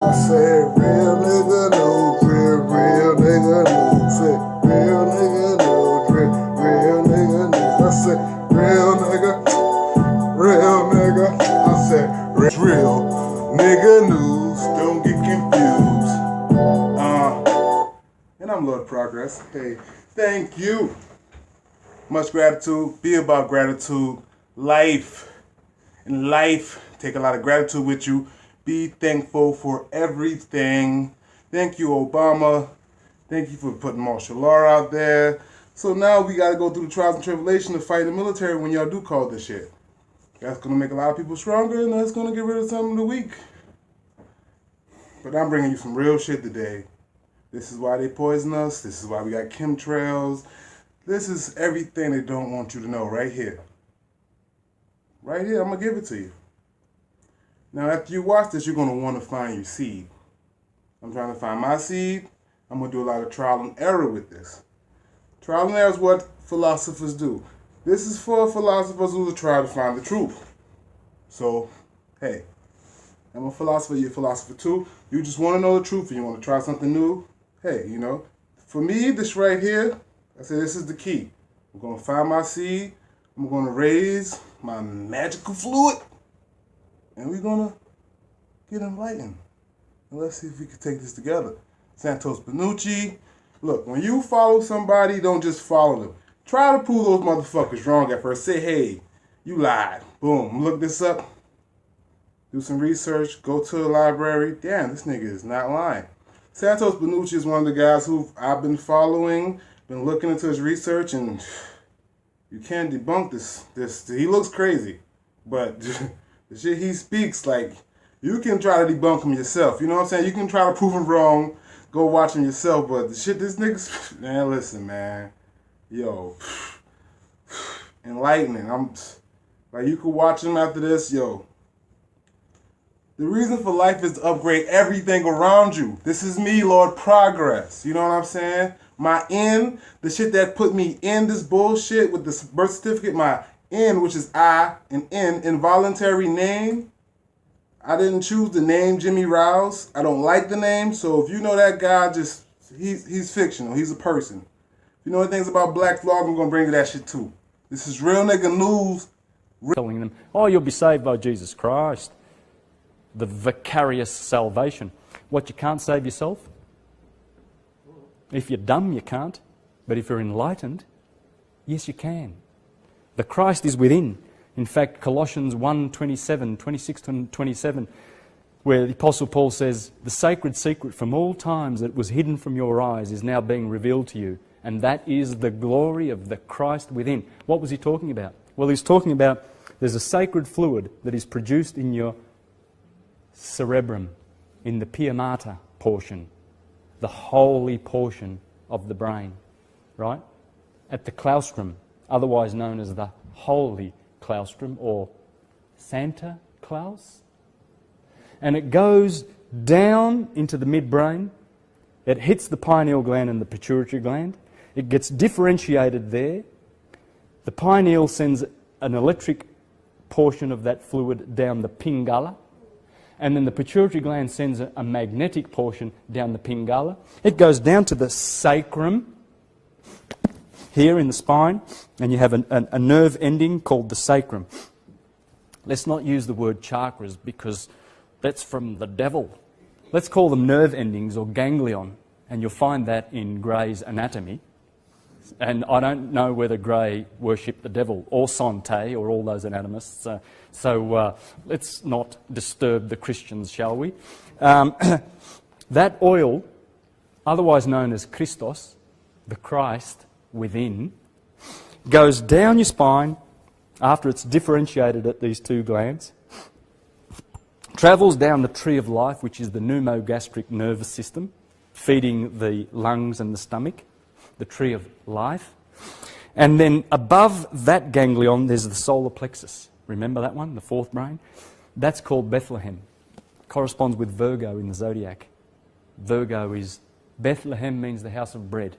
I said, real nigga no drip, real nigga no drip, real nigga no drip, real nigga no. I said, real nigga. I said, real nigga news. Don't get confused. And I'm Lord Progress. Hey, thank you. Much gratitude. Be about gratitude. Life. In life, take a lot of gratitude with you. Be thankful for everything. Thank you, Obama. Thank you for putting martial law out there. So now we got to go through the trials and tribulations to fight the military when y'all do call this shit. That's going to make a lot of people stronger, and that's going to get rid of some of the weak. But I'm bringing you some real shit today. This is why they poison us. This is why we got chemtrails. This is everything they don't want you to know right here. Right here, I'm going to give it to you. Now, after you watch this, you're going to want to find your seed. I'm trying to find my seed. I'm going to do a lot of trial and error with this. Trial and error is what philosophers do. This is for philosophers who try to find the truth. So, hey, I'm a philosopher, you're a philosopher too. You just want to know the truth and you want to try something new. Hey, you know, for me, this right here, I say this is the key. I'm going to find my seed. I'm going to raise my magical fluid. And we're going to get enlightened. And let's see if we can take this together. Santos Benucci. Look, when you follow somebody, don't just follow them. Try to prove those motherfuckers wrong at first. Say, hey, you lied. Boom. Look this up. Do some research. Go to the library. Damn, this nigga is not lying. Santos Benucci is one of the guys who I've been following, been looking into his research, and you can't debunk this. He looks crazy, but the shit he speaks, like, you can try to debunk him yourself. You know what I'm saying? You can try to prove him wrong. Go watch him yourself. But the shit this nigga's... Man, listen, man. Yo. Enlightening. Like, you could watch him after this. Yo. The reason for life is to upgrade everything around you. This is me, Lord Progress. You know what I'm saying? My N, the shit that put me in this bullshit with this birth certificate, my N, which is I, and N, involuntary name. I didn't choose the name Jimmy Rouse. I don't like the name, so if you know that guy, just, he's fictional. He's a person. If you know things about Black Vlog, I'm going to bring you that shit too. This is real nigga news. Telling them, oh, you'll be saved by Jesus Christ. The vicarious salvation. What, you can't save yourself? If you're dumb, you can't. But if you're enlightened, yes, you can. The Christ is within. In fact, Colossians 1:27, 26 and 27, where the Apostle Paul says, the sacred secret from all times that was hidden from your eyes is now being revealed to you. And that is the glory of the Christ within. What was he talking about? Well, he's talking about there's a sacred fluid that is produced in your cerebrum, in the pia mater portion, the holy portion of the brain, right? At the claustrum, otherwise known as the holy claustrum or Santa Claus. And it goes down into the midbrain. It hits the pineal gland and the pituitary gland. It gets differentiated there. The pineal sends an electric portion of that fluid down the pingala. And then the pituitary gland sends a magnetic portion down the pingala. It goes down to the sacrum, here in the spine, and you have a nerve ending called the sacrum. Let's not use the word chakras because that's from the devil. Let's call them nerve endings or ganglion, and you'll find that in Gray's Anatomy. And I don't know whether Gray worshipped the devil or Sante or all those anatomists, so let's not disturb the Christians, shall we? That oil, otherwise known as Christos, the Christ within, goes down your spine after it's differentiated at these two glands, travels down the tree of life, which is the pneumogastric nervous system, feeding the lungs and the stomach, the tree of life. And then above that ganglion, there's the solar plexus. Remember that one, the fourth brain? That's called Bethlehem. Corresponds with Virgo in the zodiac. Virgo is, Bethlehem means the house of bread,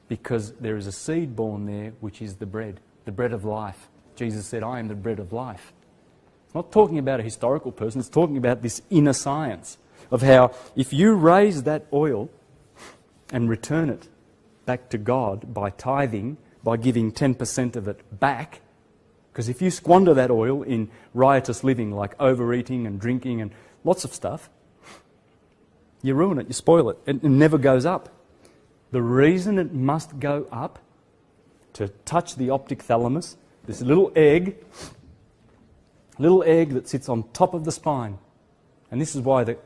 because there is a seed born there, which is the bread of life. Jesus said, I am the bread of life. It's not talking about a historical person, it's talking about this inner science. of how if you raise that oil and return it back to God by tithing, by giving 10% of it back, because if you squander that oil in riotous living like overeating and drinking and lots of stuff, you ruin it, you spoil it. It never goes up. The reason it must go up to touch the optic thalamus, this little egg that sits on top of the spine. And this is why the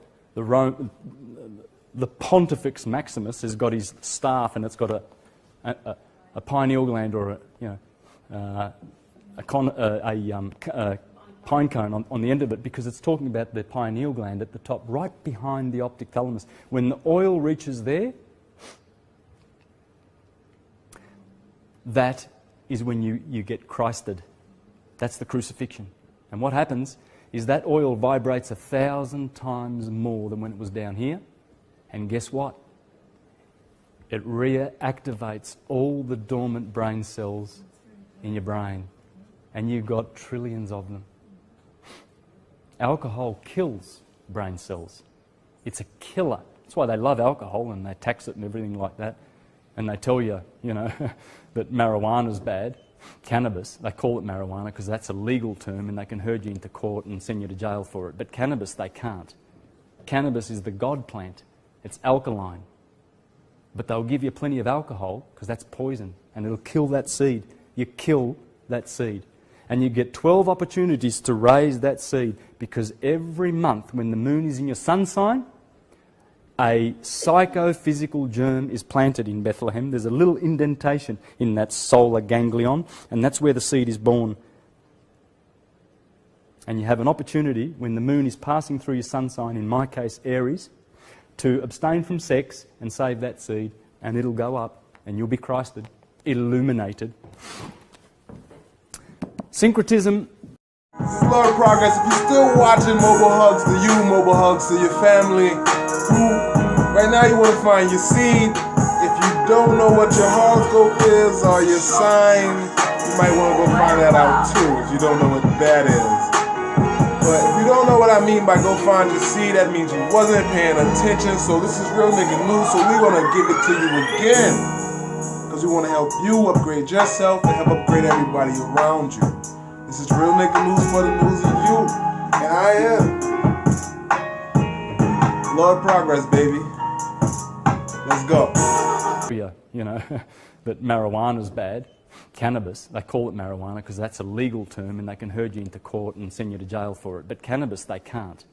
Pontifex Maximus has got his staff and it's got a pineal gland or a pine cone on the end of it, because it's talking about the pineal gland at the top, right behind the optic thalamus. When the oil reaches there, that is when you get Christed. That's the crucifixion. And what happens is that oil vibrates 1,000 times more than when it was down here. And guess what? It reactivates all the dormant brain cells in your brain. And you've got trillions of them. Alcohol kills brain cells. It's a killer. That's why they love alcohol and they tax it and everything like that. And they tell you, that marijuana's bad. Cannabis, they call it marijuana because that's a legal term and they can herd you into court and send you to jail for it. But cannabis, they can't. Cannabis is the God plant. It's alkaline. But they'll give you plenty of alcohol because that's poison and it'll kill that seed. You kill that seed. And you get 12 opportunities to raise that seed, because every month when the moon is in your sun sign, a psychophysical germ is planted in Bethlehem. There's a little indentation in that solar ganglion, and that's where the seed is born. And you have an opportunity, when the moon is passing through your sun sign, in my case Aries, to abstain from sex and save that seed, and it'll go up, and you'll be Christed, illuminated. Syncretism. This is a lot of progress. If you're still watching Mobile Hugs to you, Mobile Hugs to your family, right now you want to find your seed. If you don't know what your horoscope is or your sign, you might want to go find that out too, if you don't know what that is. But if you don't know what I mean by go find your seed, that means you wasn't paying attention. So this is Real Nigga News, so we're going to give it to you again, because we want to help you upgrade yourself and help upgrade everybody around you. This is Real Nigga News for the news of you, and I am Lord Progress, baby. Let's go. That marijuana's bad. Cannabis, they call it marijuana because that's a legal term and they can herd you into court and send you to jail for it. But cannabis, they can't.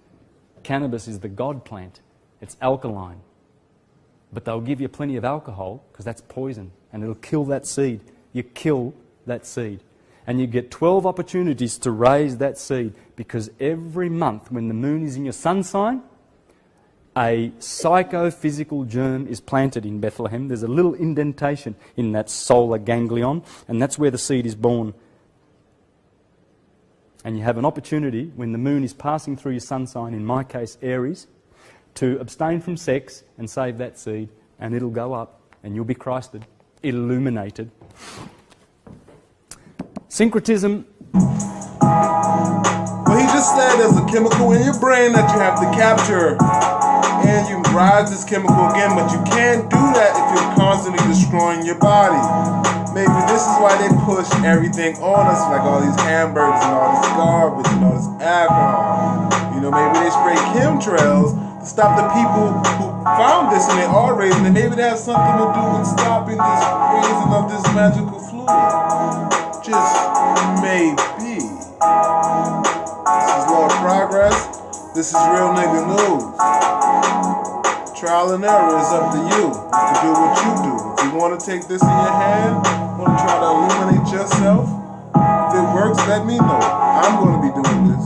Cannabis is the God plant. It's alkaline. But they'll give you plenty of alcohol because that's poison and it'll kill that seed. You kill that seed. And you get 12 opportunities to raise that seed, because every month when the moon is in your sun sign, a psychophysical germ is planted in Bethlehem. There's a little indentation in that solar ganglion, and that's where the seed is born. And you have an opportunity, when the moon is passing through your sun sign, in my case Aries, to abstain from sex and save that seed, and it'll go up, and you'll be Christed, illuminated. Syncretism. Well, he just said there's a chemical in your brain that you have to capture, and you rise this chemical again, but you can't do that if you're constantly destroying your body. Maybe this is why they push everything on us, like all these hamburgers and all this garbage and all this alcohol. Maybe they spray chemtrails to stop the people who found this and they are raising it. Maybe that has something to do with stopping this raising of this magical fluid. Just maybe. This is Lord Progress. This is Real Nigga News. Trial and error is up to you to do what you do. If you want to take this in your hand, want to try to illuminate yourself, if it works, let me know. I'm going to be doing this.